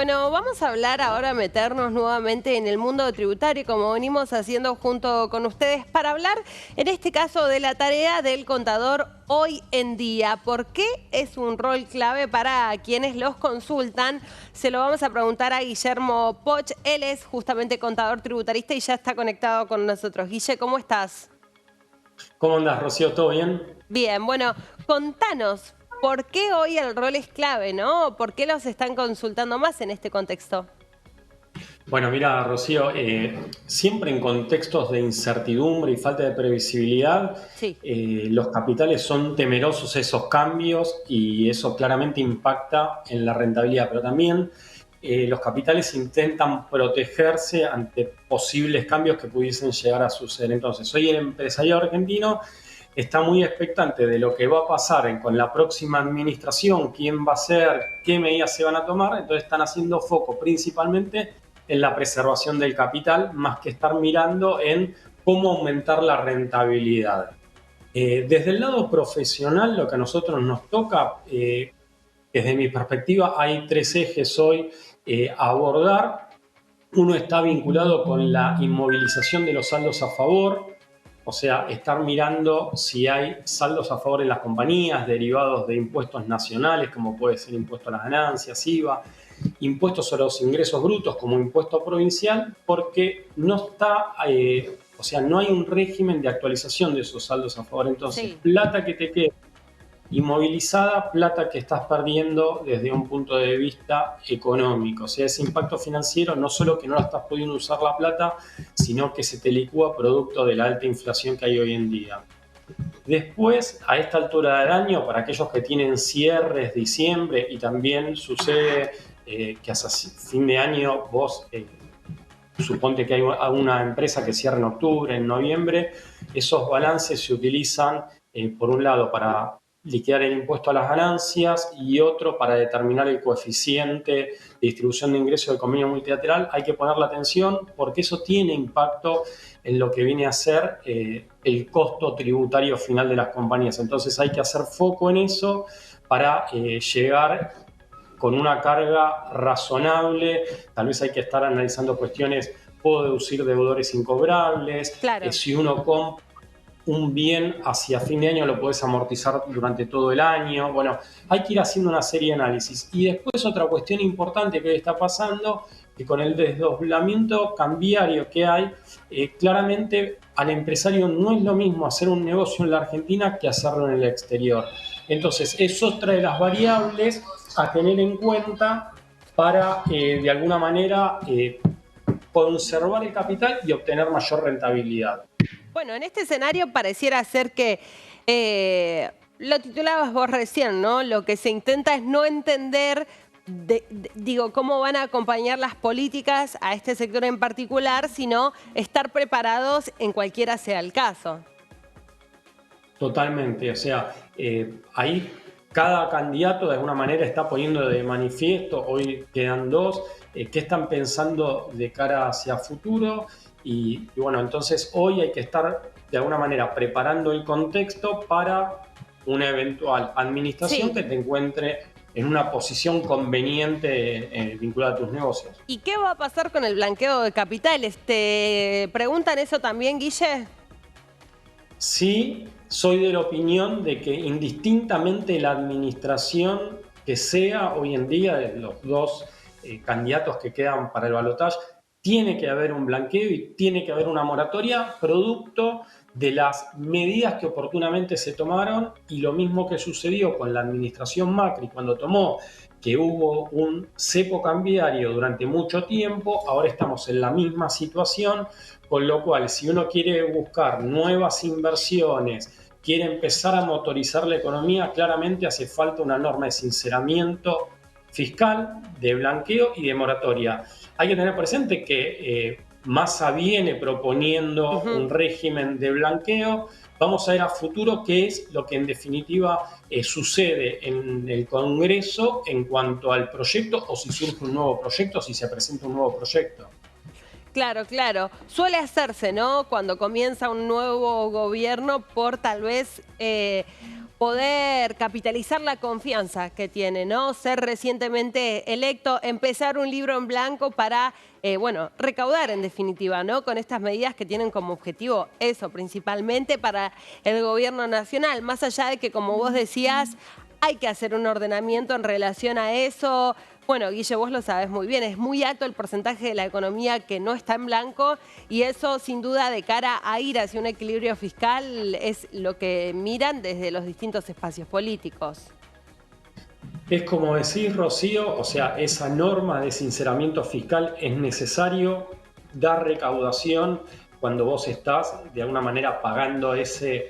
Bueno, vamos a hablar ahora, meternos nuevamente en el mundo tributario, como venimos haciendo junto con ustedes, para hablar, en este caso, de la tarea del contador hoy en día. ¿Por qué es un rol clave para quienes los consultan? Se lo vamos a preguntar a Guillermo Poch. Él es justamente contador tributarista y ya está conectado con nosotros. Guille, ¿cómo estás? ¿Cómo andas, Rocío? ¿Todo bien? Bien, bueno, contanos, ¿por qué hoy el rol es clave, no? ¿Por qué los están consultando más en este contexto? Bueno, mira, Rocío, siempre en contextos de incertidumbre y falta de previsibilidad, Sí. los capitales son temerosos a esos cambios y eso claramente impacta en la rentabilidad, pero también los capitales intentan protegerse ante posibles cambios que pudiesen llegar a suceder. Entonces, hoy el empresario argentino está muy expectante de lo que va a pasar con la próxima administración, quién va a ser, qué medidas se van a tomar, entonces están haciendo foco principalmente en la preservación del capital, más que estar mirando en cómo aumentar la rentabilidad. Desde el lado profesional, lo que a nosotros nos toca, desde mi perspectiva, hay tres ejes hoy a abordar. Uno está vinculado con la inmovilización de los saldos a favor, o sea, estar mirando si hay saldos a favor en las compañías derivados de impuestos nacionales, como puede ser impuesto a las ganancias, IVA, impuestos sobre los ingresos brutos como impuesto provincial, porque no está, o sea, no hay un régimen de actualización de esos saldos a favor. Entonces, Sí. plata que te queda inmovilizada, plata que estás perdiendo desde un punto de vista económico. O sea, ese impacto financiero no solo que no la estás pudiendo usar la plata, sino que se te licúa producto de la alta inflación que hay hoy en día. Después, a esta altura del año, para aquellos que tienen cierres diciembre y también sucede que hasta fin de año vos suponte que hay una empresa que cierra en octubre, en noviembre, esos balances se utilizan, por un lado, para liquidar el impuesto a las ganancias y otro para determinar el coeficiente de distribución de ingresos del convenio multilateral. Hay que ponerle atención porque eso tiene impacto en lo que viene a ser el costo tributario final de las compañías. Entonces hay que hacer foco en eso para llegar con una carga razonable. Tal vez hay que estar analizando cuestiones, puedo deducir deudores incobrables, Claro. si uno compra un bien hacia fin de año lo puedes amortizar durante todo el año. Bueno, hay que ir haciendo una serie de análisis. Y después otra cuestión importante que hoy está pasando, que con el desdoblamiento cambiario que hay, claramente al empresario no es lo mismo hacer un negocio en la Argentina que hacerlo en el exterior. Entonces, es otra de las variables a tener en cuenta para, de alguna manera, conservar el capital y obtener mayor rentabilidad. Bueno, en este escenario pareciera ser que, lo titulabas vos recién, ¿no? Lo que se intenta es no entender, digo, cómo van a acompañar las políticas a este sector en particular, sino estar preparados en cualquiera sea el caso. Totalmente, o sea, ahí cada candidato de alguna manera está poniendo de manifiesto, hoy quedan dos, qué están pensando de cara hacia futuro y bueno, entonces hoy hay que estar de alguna manera preparando el contexto para una eventual administración Sí. que te encuentre en una posición conveniente vinculada a tus negocios. ¿Y qué va a pasar con el blanqueo de capitales? ¿Te preguntan eso también, Guille? Sí, soy de la opinión de que indistintamente la administración que sea hoy en día de los dos candidatos que quedan para el balotaje, tiene que haber un blanqueo y tiene que haber una moratoria producto de las medidas que oportunamente se tomaron y lo mismo que sucedió con la administración Macri cuando tomó que hubo un cepo cambiario durante mucho tiempo, ahora estamos en la misma situación, con lo cual si uno quiere buscar nuevas inversiones, quiere empezar a motorizar la economía, claramente hace falta una norma de sinceramiento fiscal, de blanqueo y de moratoria. Hay que tener presente que Massa viene proponiendo Ujú. un régimen de blanqueo. Vamos a ver a futuro qué es lo que en definitiva sucede en el Congreso en cuanto al proyecto o si surge un nuevo proyecto, si se presenta un nuevo proyecto. Claro, claro. Suele hacerse, ¿no? Cuando comienza un nuevo gobierno por tal vez poder capitalizar la confianza que tiene, ¿no? Ser recientemente electo, empezar un libro en blanco para, bueno, recaudar en definitiva, ¿no? Con estas medidas que tienen como objetivo eso principalmente para el gobierno nacional, más allá de que, como vos decías, hay que hacer un ordenamiento en relación a eso. Bueno, Guille, vos lo sabés muy bien, es muy alto el porcentaje de la economía que no está en blanco y eso sin duda de cara a ir hacia un equilibrio fiscal es lo que miran desde los distintos espacios políticos. Es como decís, Rocío, o sea, esa norma de sinceramiento fiscal es necesario dar recaudación cuando vos estás de alguna manera pagando ese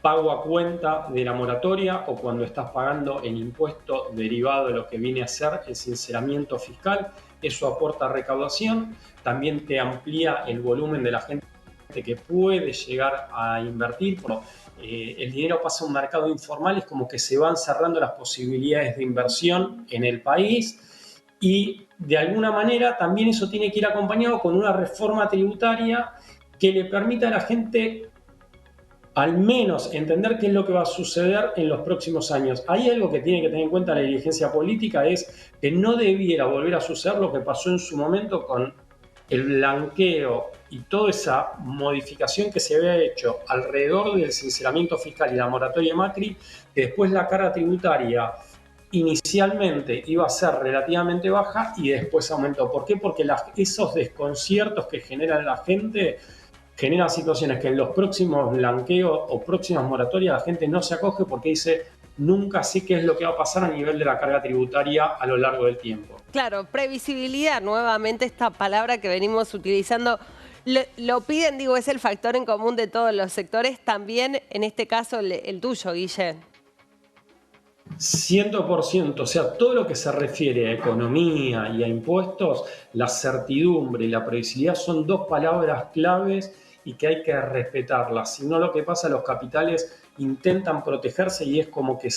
pago a cuenta de la moratoria o cuando estás pagando el impuesto derivado de lo que viene a ser el sinceramiento fiscal. Eso aporta recaudación, también te amplía el volumen de la gente que puede llegar a invertir. El dinero pasa a un mercado informal, es como que se van cerrando las posibilidades de inversión en el país y de alguna manera también eso tiene que ir acompañado con una reforma tributaria que le permita a la gente al menos entender qué es lo que va a suceder en los próximos años. Hay algo que tiene que tener en cuenta la dirigencia política, es que no debiera volver a suceder lo que pasó en su momento con el blanqueo y toda esa modificación que se había hecho alrededor del sinceramiento fiscal y la moratoria de Macri, que después la carga tributaria inicialmente iba a ser relativamente baja y después aumentó. ¿Por qué? Porque esos desconciertos que genera la gente generan situaciones que en los próximos blanqueos o próximas moratorias la gente no se acoge porque dice nunca sé qué es lo que va a pasar a nivel de la carga tributaria a lo largo del tiempo. Claro, previsibilidad, nuevamente esta palabra que venimos utilizando, lo piden, digo, es el factor en común de todos los sectores, también en este caso el tuyo, Guille. 100%, o sea, todo lo que se refiere a economía y a impuestos, la certidumbre y la previsibilidad son dos palabras claves y que hay que respetarlas. Si no, lo que pasa, los capitales intentan protegerse y es como que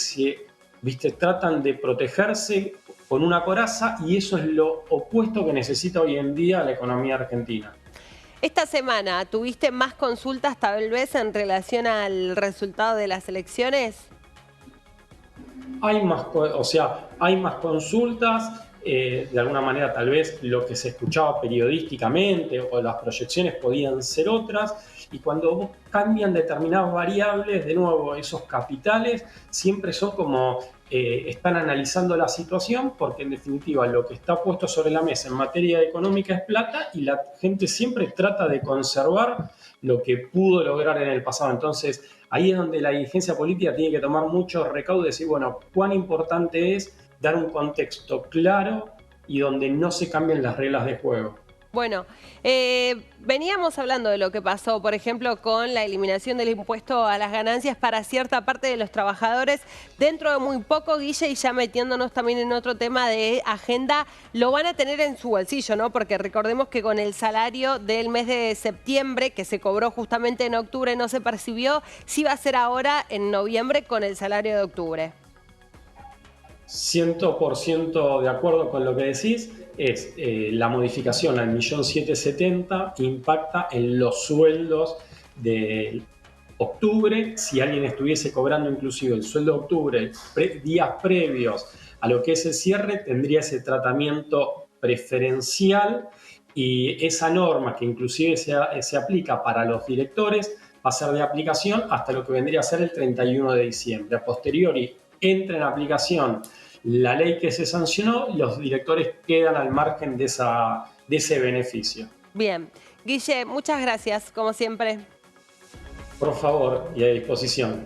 ¿viste? Tratan de protegerse con una coraza y eso es lo opuesto que necesita hoy en día la economía argentina. Esta semana, ¿tuviste más consultas tal vez en relación al resultado de las elecciones? Hay más consultas, de alguna manera tal vez lo que se escuchaba periodísticamente o las proyecciones podían ser otras, y cuando cambian determinadas variables, de nuevo, esos capitales siempre son como están analizando la situación, porque en definitiva lo que está puesto sobre la mesa en materia económica es plata y la gente siempre trata de conservar lo que pudo lograr en el pasado. Entonces, ahí es donde la dirigencia política tiene que tomar mucho recaudo y decir, bueno, cuán importante es dar un contexto claro y donde no se cambien las reglas de juego. Bueno, veníamos hablando de lo que pasó, por ejemplo, con la eliminación del impuesto a las ganancias para cierta parte de los trabajadores. Dentro de muy poco, Guille, y ya metiéndonos también en otro tema de agenda, lo van a tener en su bolsillo, ¿no? Porque recordemos que con el salario del mes de septiembre, que se cobró justamente en octubre, no se percibió, sí va a ser ahora en noviembre con el salario de octubre. 100% de acuerdo con lo que decís, es la modificación al 1.770.000 impacta en los sueldos de octubre. Si alguien estuviese cobrando inclusive el sueldo de octubre días previos a lo que es el cierre, tendría ese tratamiento preferencial y esa norma que inclusive se aplica para los directores va a ser de aplicación hasta lo que vendría a ser el 31 de diciembre. A posteriori entra en aplicación la ley que se sancionó, los directores quedan al margen de ese beneficio. Bien. Guille, muchas gracias, como siempre. Por favor, y a disposición.